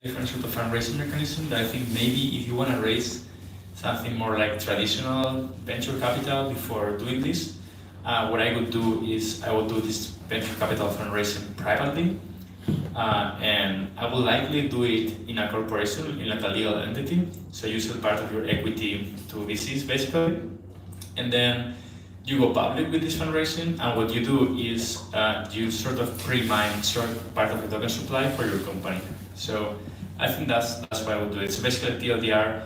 different sort of fundraising mechanism that I think maybe if you want to raise something more like traditional venture capital before doing this, what I would do is I would do this venture capital fundraising privately, and I will likely do it in a corporation, in like a legal entity. So you sell part of your equity to VCs basically, and then you go public with this fundraising, and what you do is you sort of pre-mine part of the token supply for your company. So I think that's why I would do it. So basically TLDR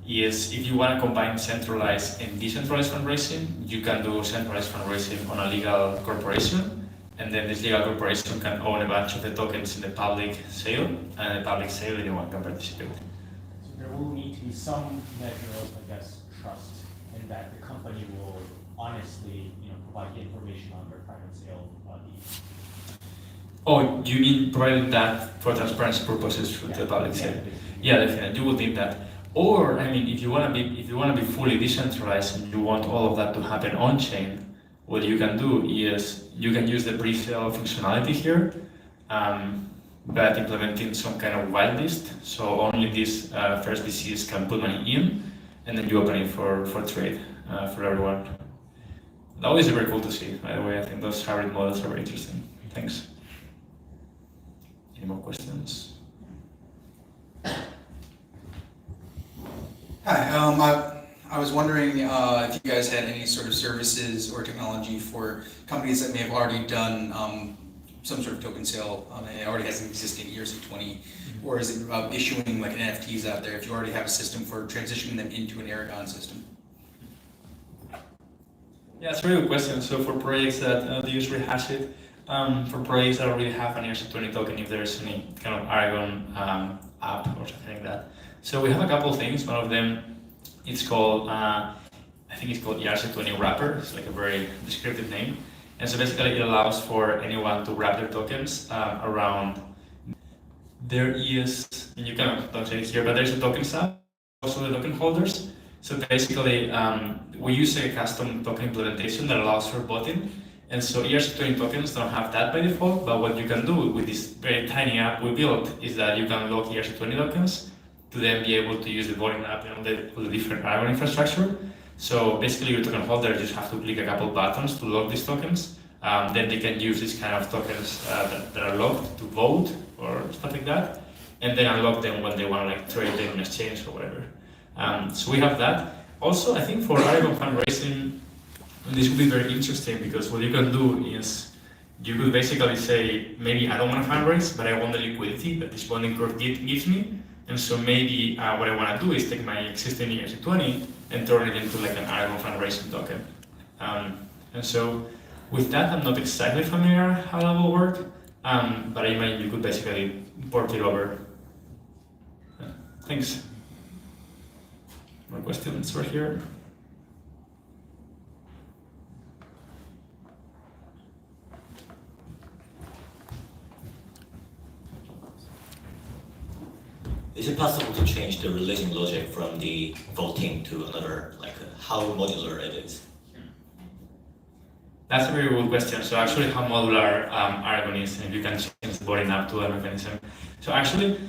is if you want to combine centralized and decentralized fundraising, you can do centralized fundraising on a legal corporation, and then this legal corporation can own a bunch of the tokens in the public sale, and in the public sale anyone can participate. So there will need to be some measure of, I guess, trust in that the company will honestly, provide the information on their private sale deeds. Oh, you mean providing that for transparency purposes for the public sale? Yeah, definitely. You will need that. Or I mean, if you want to be fully decentralized and you want all of that to happen on chain, what you can do is you can use the pre-sale functionality here, but implementing some kind of whitelist. So only these first VCs can put money in, and then you open it for trade for everyone. That was very cool to see, by the way. I think those hybrid models are very interesting. Thanks. Any more questions? Hi, I was wondering if you guys had any sort of services or technology for companies that may have already done some sort of token sale. It already has an existing ERC20, or is it about issuing like NFTs out there if you already have a system for transitioning them into an Aragon system? Yeah, it's a really good question. So for projects that use rehash it, for projects that already have an ERC20 token, if there's any kind of Aragon app or something like that. So we have a couple of things. One of them, it's called, I think it's called ERC20 wrapper. It's like a very descriptive name. And so basically it allows for anyone to wrap their tokens around. There is, and you cannot touch it here, but there's a token app, also the token holders. So basically, we use a custom token implementation that allows for voting. And so ERC20 tokens don't have that by default, but what you can do with this very tiny app we built is that you can lock ERC20 tokens to then be able to use the voting app on the different Aragon infrastructure. So basically your token holder just have to click a couple buttons to lock these tokens. Then they can use these kind of tokens that are locked to vote or stuff like that, and then unlock them when they want to trade them in exchange or whatever. So we have that. Also, I think for Aragon fundraising, this would be very interesting because what you can do is you could basically say, maybe I don't want to fundraise, but I want the liquidity that this bonding curve gives me. And so maybe what I want to do is take my existing ERC20 and turn it into like an Aragon fundraising token. And so with that, I'm not exactly familiar how that will work, but I imagine you could basically port it over. Thanks. More questions right here? Is it possible to change the releasing logic from the voting to another, like how modular it is? That's a very good question. So actually how modular Aragon is, and if you can change the voting up to a mechanism. So actually,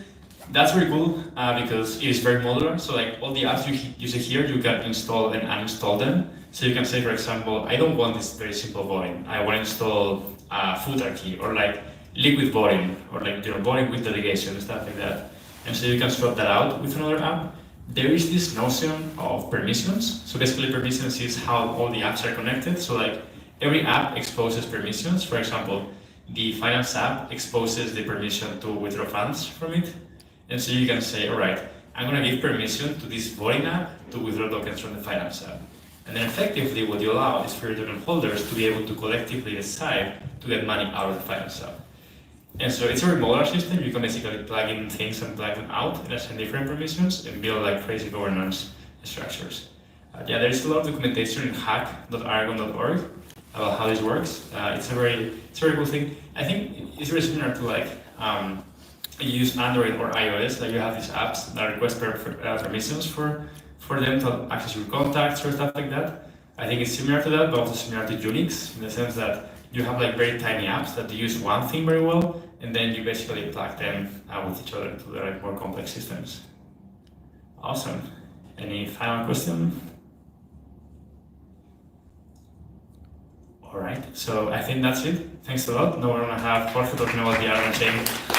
that's very cool because it is very modular. So like all the apps you see here, you can install and uninstall them. So you can say, for example, I don't want this very simple voting. I want to install Footarchy or like liquid voting or like voting with delegation and stuff like that. And so you can swap that out with another app. There is this notion of permissions. So basically permissions is how all the apps are connected. So like every app exposes permissions. For example, the finance app exposes the permission to withdraw funds from it. And so you can say, all right, I'm going to give permission to this voting app to withdraw tokens from the finance app. And then effectively what you allow is for your token holders to be able to collectively decide to get money out of the finance app. And so it's a very modular system. You can basically plug in things and plug them out and assign different permissions and build like crazy governance structures. Yeah, there's a lot of documentation in hack.aragon.org about how this works. It's a very cool thing. I think it's very similar to like you use Android or iOS, like you have these apps that request permissions for them to access your contacts or stuff like that. I think it's similar to that, but also similar to Unix in the sense that you have like very tiny apps that use one thing very well, and then you basically plug them with each other to the more complex systems. Awesome. Any final question? All right, so I think that's it. Thanks a lot. Now we're gonna have Jorge talking about the Aragon Chain.